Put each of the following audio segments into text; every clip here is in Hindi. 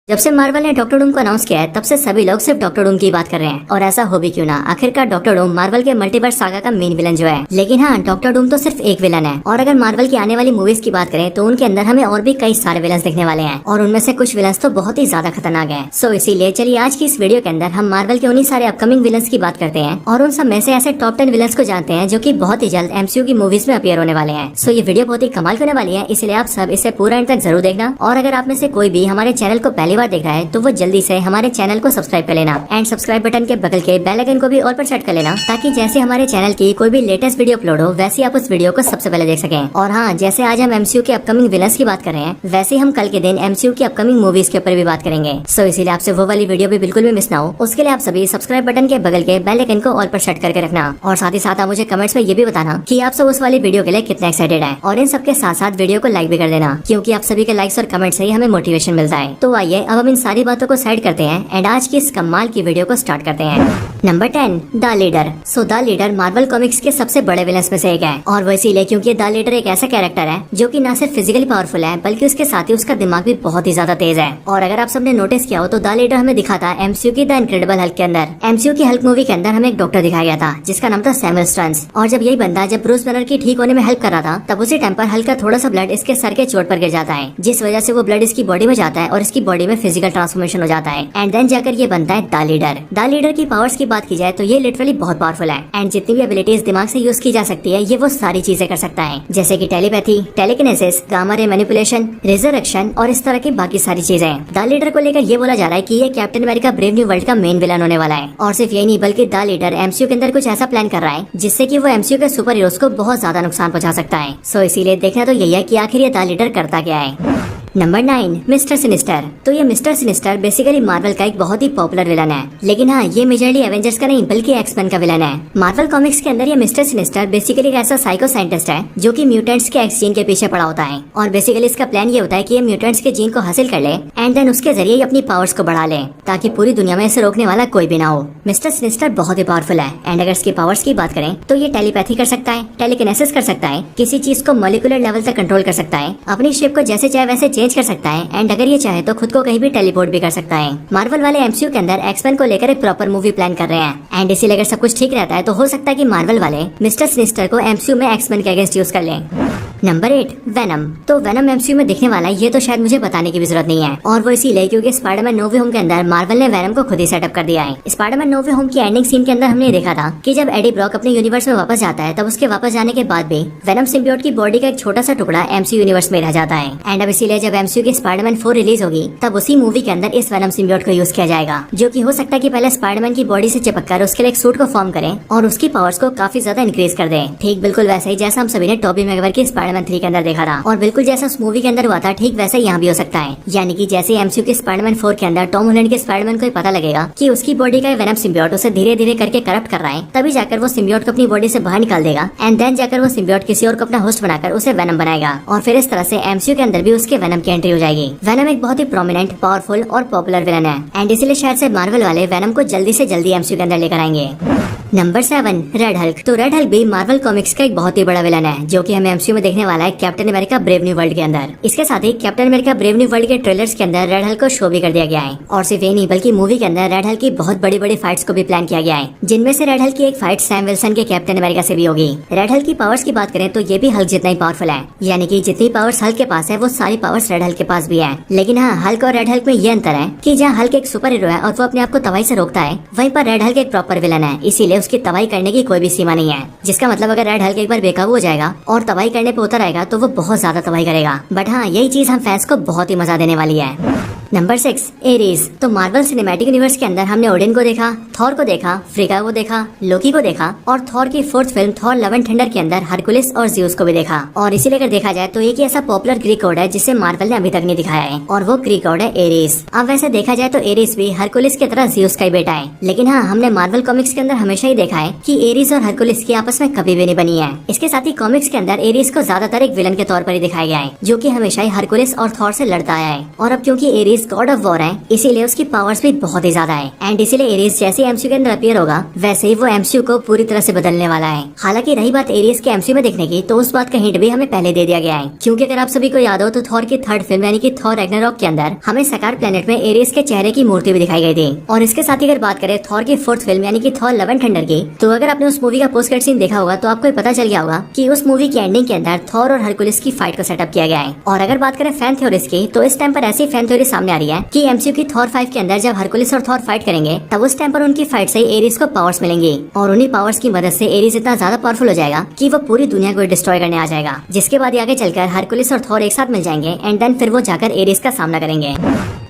जब से मार्वल ने डॉक्टर डूम को अनाउंस किया है तब से सभी लोग सिर्फ डॉक्टर डूम की बात कर रहे हैं। और ऐसा हो भी क्यों ना, आखिरकार डॉक्टर डूम मार्वल के मल्टीवर्स सागा का मेन विलन जो है। लेकिन हाँ, डॉक्टर डूम तो सिर्फ एक विलन है। और अगर मार्वल की आने वाली मूवीज की बात करें तो उनके अंदर हमें और भी कई सारे विलन देखने वाले हैं और उनमें से कुछ विलन तो बहुत ही ज्यादा खतरनाक है। सो इसीलिए चलिए आज की इस वीडियो के अंदर हम मार्वल के उन्हीं सारे अपकमिंग विलन की बात करते हैं और उन सब में से ऐसे टॉप 10 विलन को जानते हैं जो की बहुत ही जल्द MCU की मूवीज में अपीयर होने वाले हैं। सो ये वीडियो बहुत ही कमाल होने वाली है, इसलिए आप सब इसे पूरा एंड तक जरूर देखना। और अगर आप में से कोई भी हमारे चैनल को पहली बार देख रहा है तो वो जल्दी से हमारे चैनल को सब्सक्राइब कर लेना एंड सब्सक्राइब बटन के बगल के बेल आइकन को भी ऑल पर सेट कर लेना, ताकि जैसे हमारे चैनल की कोई भी लेटेस्ट वीडियो अपलोड हो वैसे आप उस वीडियो को सबसे पहले देख सकें। और हाँ, जैसे आज हम MCU के अपकमिंग विलन्स की बात कर रहे हैं, वैसे हम कल के दिन MCU की अपकमिंग मूवीज के ऊपर भी बात करेंगे। सो इसीलिए आपसे वो वाली वीडियो भी बिल्कुल भी मिस ना हो, उसके लिए आप सभी सब्सक्राइब बटन के बगल के बेल आइकन को ऑल पर सेट करके रखना। और साथ ही साथ आप मुझे कमेंट्स में ये भी बताना कि आप सब उस वाली वीडियो के लिए कितना एक्साइटेड है। और इन सबके साथ साथ वीडियो को लाइक भी कर देना, क्योंकि आप सभी के लाइक्स और कमेंट से ही हमें मोटिवेशन मिलता है। तो आइए अब हम इन सारी बातों को साइड करते हैं एंड आज की इस कमाल की वीडियो को स्टार्ट करते हैं। Number 10, the leader. So the leader Marvel comics के सबसे बड़े विलन्स में से एक है, और वो इसीलिए क्योंकि द लीडर एक ऐसा कैरेक्टर है जो कि न सिर्फ फिजिकली पावरफुल है बल्कि उसके साथ ही उसका दिमाग भी बहुत ही ज्यादा तेज है। और अगर आप सबने नोटिस किया हो तो द लीडर हमें दिखा था MCU की द इनक्रेडिबल हल्क के अंदर। MCU की हल्क मूवी के अंदर हमें एक डॉक्टर दिखाया गया था जिसका नाम था सैमुअल स्टर्न्स। और जब यही बंदा जब ब्रूस बैनर की ठीक होने में हेल्प कर रहा था, तब उसी टाइम पर हल्क का थोड़ा सा ब्लड इसके सर के चोट पर गिर जाता है, जिस वजह से वो ब्लड इसकी बॉडी में जाता है और इसकी बॉडी में फिजिकल ट्रांसफॉर्मेशन हो जाता है एंड देन जाकर ये बनता है द लीडर। द लीडर की पावर्स की बात की जाए तो ये लिटरली बहुत पावरफुल है एंड जितनी भी एबिलिटीज दिमाग से यूज की जा सकती है ये वो सारी चीजें कर सकता है, जैसे कि telepathy, telekinesis, gamma ray manipulation, resurrection और इस तरह की बाकी सारी चीजें। द लीडर को लेकर ये बोला जा रहा है कि ये captain America Brave New world का मेन विलन होने वाला है। और सिर्फ यही नहीं बल्कि द लीडर MCU के अंदर कुछ ऐसा प्लान कर रहा है जिससे कि वो MCU के सुपर हीरोज को बहुत ज्यादा नुकसान पहुंचा सकता है। सो इसीलिए देखना तो यही है कि आखिर ये द लीडर करता क्या है। Number 9, mister sinister. तो ये मिस्टर सिनिस्टर बेसिकली मार्वल का एक बहुत ही पॉपुलर विलन है, लेकिन हाँ, ये मेजरली एवेंजर्स का नहीं बल्कि एक्समैन का विलन है। मार्वल कॉमिक्स के अंदर ये मिस्टर सिनिस्टर बेसिकली एक ऐसा साइको साइंटिस्ट है जो कि म्यूटेंट्स के एक्स जीन के पीछे पड़ा होता है। और बेसिकली इसका प्लान ये होता है कि ये म्यूटेंट्स के जीन को हासिल कर ले एंड देन उसके जरिए अपनी पावर्स को बढ़ा ले, ताकि पूरी दुनिया में इसे रोकने वाला कोई भी ना हो। मिस्टर सिनिस्टर बहुत ही पावरफुल है एंड अगर इसकी पावर्स की बात करें तो ये टेलीपैथी कर सकता है, टेलीकिनेसिस कर सकता है, किसी चीज को मॉलिक्यूलर लेवल तक कंट्रोल कर सकता है, अपनी शेप को जैसे चाहे वैसे चेंज कर सकता है एंड अगर ये चाहे तो खुद को कहीं भी टेलीपोर्ट भी कर सकता है। मार्वल वाले MCU के अंदर एक्समैन को लेकर एक प्रॉपर मूवी प्लान कर रहे हैं एंड इसीलिए अगर सब कुछ ठीक रहता है तो हो सकता है कि मार्वल वाले मिस्टर सिनिस्टर को MCU में एक्समैन के अगेंस्ट यूज कर लें। Number 8, venom. तो वेनम MCU में दिखने वाला है ये तो शायद मुझे बताने की भी जरूरत नहीं है, और वो इसीलिए क्योंकि स्पाइडरमैन नो वे होम के अंदर मार्वल ने वेनम को खुद ही सेटअप कर दिया है। स्पाइडरमैन नो वे होम की एंडिंग सीन के अंदर हमने देखा था कि जब एडी ब्रॉक अपने यूनिवर्स में वापस जाता है तब उसके वापस जाने के बाद भी वेनम सिम्बियोट की बॉडी का एक छोटा सा टुकड़ा MCU यूनिवर्स में रह जाता है एंड अब इसीलिए जब MCU की स्पाइडरमैन 4 रिलीज होगी तब उसी मूवी के अंदर इस वेनम सिम्बियोट को यूज किया जाएगा, जो कि हो सकता है कि पहले स्पाइडरमैन की बॉडी से चिपक कर उसके लिए एक सूट को फॉर्म करें और उसकी पावर्स को काफी ज्यादा इंक्रीज कर दे। ठीक बिल्कुल वैसे ही जैसा हम सभी ने टॉबी मैगवायर की स्पाइडरमैन 3 के अंदर देखा था, और बिल्कुल जैसा उस मूवी के अंदर हुआ था ठीक वैसे यहाँ भी हो सकता है। यानी कि जैसे MCU के स्पाइडरमैन 4 के अंदर टॉम हॉलैंड के स्पाइडरमैन को पता लगेगा कि उसकी बॉडी का वेनम सिम्बियोट उसे धीरे धीरे करके करप्ट कर रहा है, तभी जाकर वो सिम्बियोट को अपनी बॉडी से बाहर निकाल देगा एंड देन जाकर वो सिम्बियोट किसी और को अपना होस्ट बनाकर उसे वेनम बनाएगा और फिर इस तरह से MCU के अंदर भी उसके वेनम की एंट्री हो जाएगी। वेनम एक बहुत ही प्रोमिनेंट, पावरफुल और पॉपुलर विलन है एंड इसीलिए शायद से मार्वल वाले वेनम को जल्दी से जल्दी MCU के अंदर लेकर आएंगे। Number 7, red Hulk. तो रेड हल्क भी मार्वल कॉमिक्स का एक बहुत ही बड़ा विलन है जो कि हमें MCU में देखने वाला है Captain America Brave New World के अंदर। इसके साथ ही Captain America Brave New World के ट्रेलर्स के अंदर रेड हल्क को शो भी कर दिया गया है, और सिर्फ ये नहीं बल्कि मूवी के अंदर रेड हल्क की बहुत बड़ी बड़ी फाइट्स को भी प्लान किया गया है, जिनमें से रेड हल्क की एक फाइट सैम विल्सन के कैप्टन अमेरिका से भी होगी। रेड हल्क की पावर्स की बात करें तो ये भी हल्क जितना ही पावरफुल है, यानी कि जितनी पावर्स हल्क के पास है वो सारी पावर्स रेड हल्क के पास भी है। लेकिन हाँ, हल्क और रेड हल्क में ये अंतर है कि जहाँ हल्क एक सुपर हीरो है और वो अपने आप को तबाही से रोकता है, वहीं पर रेड हल्क एक प्रॉपर विलन है, इसीलिए उसकी तबाही करने की कोई भी सीमा नहीं है। जिसका मतलब अगर रेड हल्क एक बार बेकाबू हो जाएगा और तबाही करने पे उतर आएगा तो वो बहुत ज्यादा तबाही करेगा। बट हाँ, यही चीज हम फैंस को बहुत ही मजा देने वाली है। Number 6, Aries. तो मार्वल सिनेमैटिक यूनिवर्स के अंदर हमने ओडिन को देखा, थॉर को देखा, फ्रिगा को देखा, लोकी को देखा और थॉर की 4th film Thor love and thunder के अंदर हरकुलिस और ज़्यूस को भी देखा। और इसीलिए अगर देखा जाए तो एक ही ऐसा पॉपुलर ग्रीक गॉड है जिसे मार्वल ने अभी तक नहीं दिखाया है, और वो ग्रीक गॉड है एरीज। अब वैसे देखा जाए तो एरीज भी हरकुलिस की तरह ज़्यूस का ही बेटा है, लेकिन हाँ, हमने मार्वल कॉमिक्स के अंदर हमेशा ही देखा है कि एरीज और हरकुलिस की आपस में कभी भी नहीं बनी है। इसके साथ ही कॉमिक्स के अंदर एरीज को ज्यादातर एक विलन के तौर पर ही दिखाया गया है, जो कि हमेशा ही हरकुलिस और थॉर से लड़ता आया है। और अब क्योंकि Ares Ares god of war है, इसीलिए उसकी पावर्स भी बहुत ही ज्यादा है। एंड इसीलिए एरिस जैसे एमसीयू के अंदर अपीयर होगा वैसे ही वो एमसीयू को पूरी तरह से बदलने वाला है। हालांकि रही बात एरिस के एमसीयू में देखने की, तो उस बात का हिंट भी हमें पहले दे दिया गया है, क्योंकि अगर आप सभी को याद हो तो थॉर की थर्ड फिल्म यानी कि थॉर रैग्नारॉक के अंदर हमें सकार प्लेनेट में एरिस के चेहरे की मूर्ति भी दिखाई गई थी। और इसके साथ ही अगर बात करें थॉर की फोर्थ फिल्म यानी कि थॉर लव एंड थंडर की, तो अगर आपने उस मूवी का पोस्ट क्रेडिट सीन देखा होगा तो आपको पता चल गया होगा कि उस मूवी की एंडिंग के अंदर थॉर और हरकुलिस की फाइट को सेटअप किया गया है। और अगर बात करें फैन थ्योरीज की, तो इस टाइम पर ऐसी फैन थ्योरी सामने आ रही है कि एमसीयू की थॉर 5 के अंदर जब हरकुलिस और थॉर फाइट करेंगे तब उस टाइम पर उनकी फाइट से एरिस को पावर्स मिलेंगी और उन्हीं पावर्स की मदद से एरिस इतना ज्यादा पावरफुल हो जाएगा कि वो पूरी दुनिया को डिस्ट्रॉय करने आ जाएगा, जिसके बाद आगे चलकर हरकुलिस और थॉर एक साथ मिल जाएंगे एंड देन फिर वो जाकर एरिस का सामना करेंगे।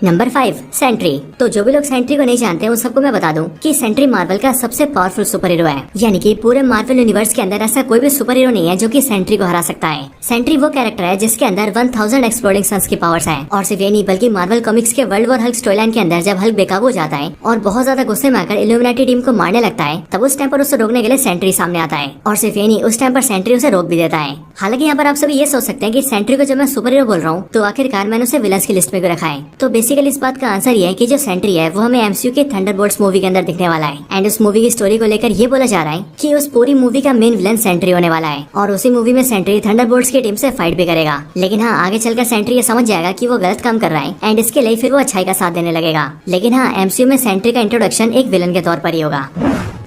Number 5 sentry. तो जो भी लोग सेंट्री को नहीं जानते उन सबको मैं बता दूं कि सेंट्री मार्वल का सबसे पावरफुल सुपर हीरो है, यानी कि पूरे मार्वल यूनिवर्स के अंदर ऐसा कोई भी सुपर हीरो नहीं है जो कि सेंट्री को हरा सकता है। सेंट्री वो कैरेक्टर है जिसके अंदर 1000 एक्सप्लोडिंग सन्स की पावर्स हैं। और सिर्फ ये नहीं बल्कि मार्वल कॉमिक्स के वर्ल्ड वॉर हल्क स्टोरीलाइन के अंदर जब हल्क बेकाबू हो जाता है और बहुत ज्यादा गुस्से में आकर इल्यूमिनाटी टीम को मारने लगता है, तब उस टाइम पर उसे रोकने के लिए सेंट्री सामने आता है। और सिर्फ ये नहीं, उस टाइम पर सेंट्री उसे रोक भी देता है। हालांकि यहाँ पर आप सभी ये सोच सकते हैं कि सेंट्री को जब मैं सुपर हीरो बोल रहा हूँ तो आखिरकार मैंने उसे विलन्स की लिस्ट में क्यों रखा है। तो बेसिकली इस बात का आंसर ये है कि जो सेंट्री है वो हमें एमसीयू के थंडरबोल्ट्स मूवी के अंदर दिखने वाला है। एंड उस मूवी की स्टोरी को लेकर ये बोला जा रहा है कि उस पूरी मूवी का मेन विलन सेंट्री होने वाला है और उसी मूवी में सेंट्री थंडरबोल्ट्स की टीम से फाइट भी करेगा। लेकिन हाँ, आगे चलकर सेंट्री ये समझ जाएगा कि वो गलत काम कर रहा है एंड इसके लिए फिर वो अच्छाई का साथ देने लगेगा। लेकिन हाँ, एमसीयू में सेंट्री का इंट्रोडक्शन एक विलन के तौर पर ही होगा।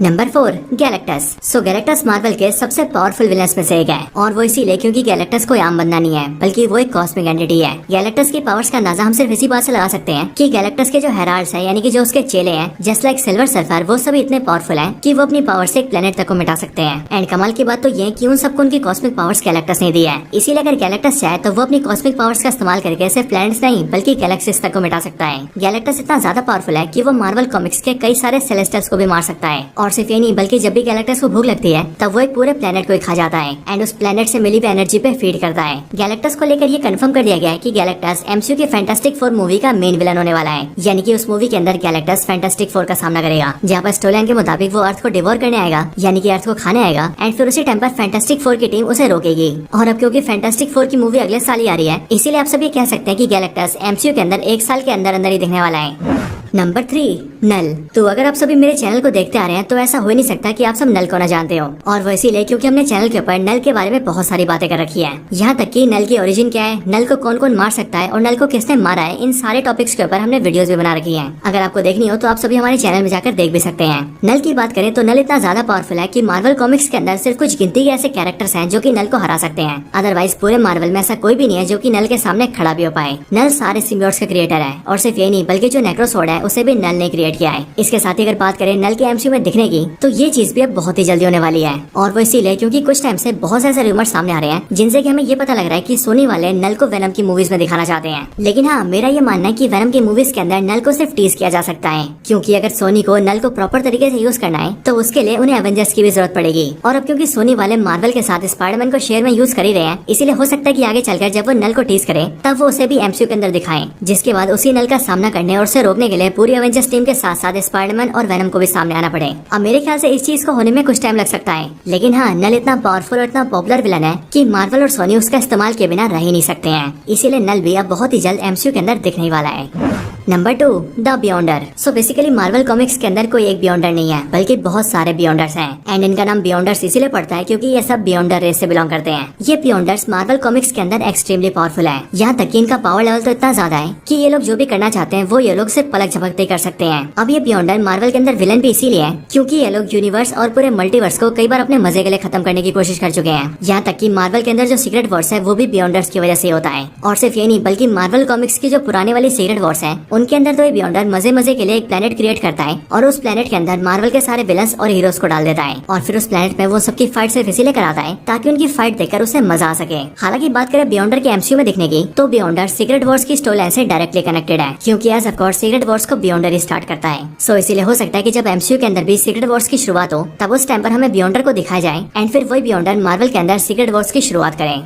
Number 4 Galactus. So Galactus Marvel के सबसे पावरफुल विलन्स में से एक है और वो इसीलिए क्योंकि गैलेक्टस कोई आम बंदा नहीं है बल्कि वो एक कॉस्मिक एंटिटी है। गैलेक्टस की पावर्स का अंदाजा हम सिर्फ इसी बात से लगा सकते हैं कि गैलेक्टस के जो हेराल्ड्स हैं यानी कि जो उसके चेले हैं जस्ट लाइक सिल्वर सर्फर, वो सभी इतने पावरफुल हैं कि वो अपनी पावर से एक प्लेनेट तक को मिटा सकते हैं। एंड कमाल की बात तो ये कि उन सबको उनकी कॉस्मिक पावर्स गैलेक्टस ने दी है। इसीलिए अगर गैलेक्टस चाहे तो वो अपनी कॉस्मिक पावर्स का इस्तेमाल करके सिर्फ प्लैनेट्स नहीं बल्कि गैलेक्सीज तक को मिटा सकता है। गैलेक्टस इतना ज्यादा पावरफुल है कि वो मार्वल कॉमिक्स के कई सारे सेलेस्टियल्स को भी मार सकता है। और सिर्फ ये नहीं बल्कि जब भी गैलेक्टस को भूख लगती है तब वो एक पूरे प्लेनेट को ही खा जाता है एंड उस प्लेनेट से मिली हुई एनर्जी पे फीड करता है। गैलेक्टस को लेकर ये कंफर्म कर दिया गया है कि गैलेक्टस एमसीयू की फैंटास्टिक फोर मूवी का मेन विलन होने वाला है, यानी कि उस मूवी के अंदर गैलेक्टस फैंटास्टिक फोर का सामना करेगा, जहाँ पर स्टोरीलाइन के मुताबिक वो अर्थ को डिवोर करने आएगा यानी कि अर्थ को खाने आएगा एंड फिर उसी टाइम पर फैंटास्टिक फोर की टीम उसे रोकेगी। और अब क्योंकि फैंटास्टिक फोर की मूवी अगले साल ही आ रही है, इसीलिए आप सभी कह सकते हैं कि गैलेक्टस एमसीयू के अंदर एक साल के अंदर अंदर ही दिखने वाला है। नंबर 3 नल। तो अगर आप सभी मेरे चैनल को देखते आ रहे हैं तो ऐसा हो ही नहीं सकता कि आप सब नल को न जानते हो, और वो इसीलिए क्योंकि हमने चैनल के ऊपर नल के बारे में बहुत सारी बातें कर रखी है। यहाँ तक कि नल की ओरिजिन क्या है, नल को कौन कौन मार सकता है और नल को किसने मारा है, इन सारे टॉपिक्स के ऊपर हमने वीडियोस भी बना रखी है। अगर आपको देखनी हो तो आप सभी हमारे चैनल में जाकर देख भी सकते हैं। नल की बात करें तो नल इतना ज्यादा पावरफुल है कि मार्वल कॉमिक्स के अंदर सिर्फ कुछ गिनती के ऐसे कैरेक्टर्स हैं जो कि नल को हरा सकते हैं। अदरवाइज पूरे मार्वल में ऐसा कोई भी नहीं है जो कि नल के सामने खड़ा भी हो पाए। नल सारे सिम्बियोट्स का क्रिएटर है और सिर्फ ये नहीं बल्कि जो नेक्रोसोर्ड है उसे भी नल ने क्रिएट किया है। इसके साथ ही अगर बात करें नल के एमसीयू में दिखने की, तो ये चीज भी अब बहुत ही जल्दी होने वाली है। और वो इसीलिए क्योंकि कुछ टाइम से बहुत ऐसे रूमर्स सामने आ रहे हैं जिनसे कि हमें ये पता लग रहा है कि सोनी वाले नल को वेनम की मूवीज में दिखाना चाहते हैं। लेकिन हाँ, मेरा ये मानना है कि वेनम की मूवीज के अंदर नल को सिर्फ टीज किया जा सकता है, क्योंकि अगर सोनी को नल को प्रॉपर तरीके से यूज करना है तो उसके लिए उन्हें एवेंजर्स की भी जरूरत पड़ेगी। और अब क्योंकि सोनी वाले मार्वल के साथ स्पाइडरमैन को शेयर में यूज कर ही रहे हैं, इसीलिए हो सकता है कि आगे चलकर जब वो नल को टीज करे तब वो उसे भी एमसीयू के अंदर दिखाएं, जिसके बाद उसी नल का सामना करने और उसे रोकने के लिए पूरी एवेंजर्स टीम के साथ साथ स्पाइडरमैन और वेनम को भी सामने आना पड़े। अब मेरे ख्याल से इस चीज को होने में कुछ टाइम लग सकता है, लेकिन हाँ, नल इतना पावरफुल और इतना पॉपुलर विलन है कि मार्वल और सोनी उसका इस्तेमाल किए बिना रह ही नहीं सकते हैं। इसीलिए नल भी अब बहुत ही जल्द एमसीयू के अंदर दिखने वाला है। Number 2 the बियॉन्डर। So basically Marvel comics के अंदर कोई एक बियॉन्डर नहीं है बल्कि बहुत सारे बियॉन्डर्स हैं एंड इनका नाम बियॉन्डर्स इसीलिए पड़ता है क्योंकि ये सब बियॉन्डर रेस से बिलोंग करते हैं। ये बियॉन्डर्स मार्वल कॉमिक्स के अंदर एक्सट्रीमली पावरफुल है, यहाँ तक कि इनका पावर लेवल तो इतना ज्यादा है कि ये लोग जो भी करना चाहते हैं वो ये लोग सिर्फ पलक झपकते कर सकते हैं। अब ये बियॉन्डर मार्वल के अंदर विलन भी इसीलिए है क्योंकि ये लोग यूनिवर्स और पूरे मल्टीवर्स को कई बार अपने मजे के लिए खत्म करने की कोशिश कर चुके हैं। यहाँ तक कि मार्वल के अंदर जो सीक्रेट वॉर्स है वो भी बियॉन्डर्स की वजह से होता है। और सिर्फ ये नहीं बल्कि मार्वल कॉमिक्स की जो पुराने वाली सीक्रेट वॉर्स है उनके अंदर तो ये बियॉन्डर मजे मजे के लिए एक प्लेनेट क्रिएट करता है और उस प्लेनेट के अंदर मार्वल के सारे विलन्स और हीरोज को डाल देता है और फिर उस प्लेनेट में वो सबकी फाइट सिर्फ इसीलिए कराता है ताकि उनकी फाइट देखकर उसे मजा आ सके। हालांकि बात करें बियॉन्डर के एमसीयू में दिखने की, तो बियॉन्डर सीक्रेट वॉर्स की स्टोरी लाइन से डायरेक्टली कनेक्टेड है क्योंकि as of course Secret Wars को बियॉन्डर ही स्टार्ट करता है। सो इसीलिए हो सकता है कि जब एमसीयू के अंदर भी सीक्रेट वॉर्स की शुरुआत हो तब उस टाइम पर हमें बियॉन्डर को दिखाया जाए एंड फिर वही बियॉन्डर मार्वल के अंदर सीक्रेट वॉर्स की शुरुआत करें।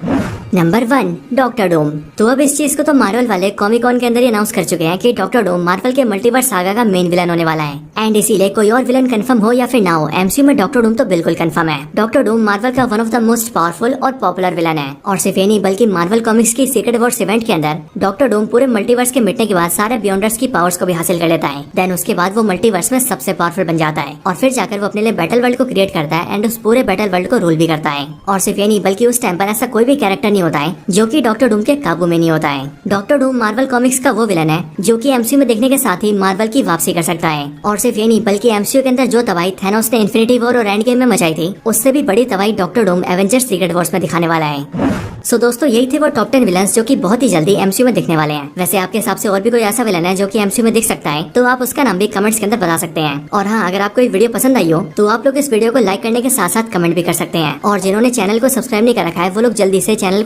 Number 1, doctor Doom. तो अब इस चीज को तो मार्वल वाले कॉमिक कॉन के अंदर ही अनाउंस कर चुके हैं कि डॉक्टर डूम मार्वल के मल्टीवर्स सागा का मेन विलन होने वाला है। एंड इसीलिए कोई और विलन कंफर्म हो या फिर ना हो, एमसीयू में डॉक्टर डूम तो बिल्कुल कंफर्म है। डॉक्टर डूम मार्वल का one of the most powerful और पॉपुलर विलन है। और सिर्फ ये नहीं बल्कि मार्वल कॉमिक्स की सीक्रेट वॉर्स इवेंट के अंदर डॉक्टर डूम पूरे मल्टीवर्स के मिटने के बाद सारे बियॉन्डर्स की पावर्स को भी हासिल कर लेता है। देन उसके बाद वो मल्टीवर्स में सबसे पावरफुल बन जाता है और फिर जाकर वो अपने लिए बैटल वर्ल्ड को क्रिएट करता है एंड उस पूरे बैटल वर्ल्ड को रूल भी करता है। और सिर्फ ये नहीं बल्कि उस टाइम पर ऐसा कोई भी कैरेक्टर नहीं होता है जो कि डॉक्टर डूम के काबू में नहीं होता है। डॉक्टर डूम मार्वल कॉमिक्स का वो विलन है जो कि एमसीयू में देखने के साथ ही मार्वल की वापसी कर सकता है। और सिर्फ ये नहीं बल्कि एमसीयू के अंदर जो तबाही थैनोस ने इन्फिनिटी वॉर और एंड गेम में मचाई थी, उससे भी बड़ी तबाही doctor Doom Avengers secret Wars में दिखाने वाला है। सो दोस्तों, यही थे वो टॉप 10 विलन्स जो कि बहुत ही जल्दी एमसीयू में दिखने वाले हैं। वैसे आपके हिसाब से और भी कोई ऐसा विलन है जो कि एमसीयू में दिख सकता है तो आप उसका नाम भी कमेंट्स के अंदर बता सकते हैं। और हाँ, अगर आपको ये वीडियो पसंद आई हो तो आप लोग इस वीडियो को लाइक करने के साथ साथ कमेंट भी कर सकते हैं। और जिन्होंने चैनल को सब्सक्राइब नहीं कर रखा है वो लोग जल्दी से चैनल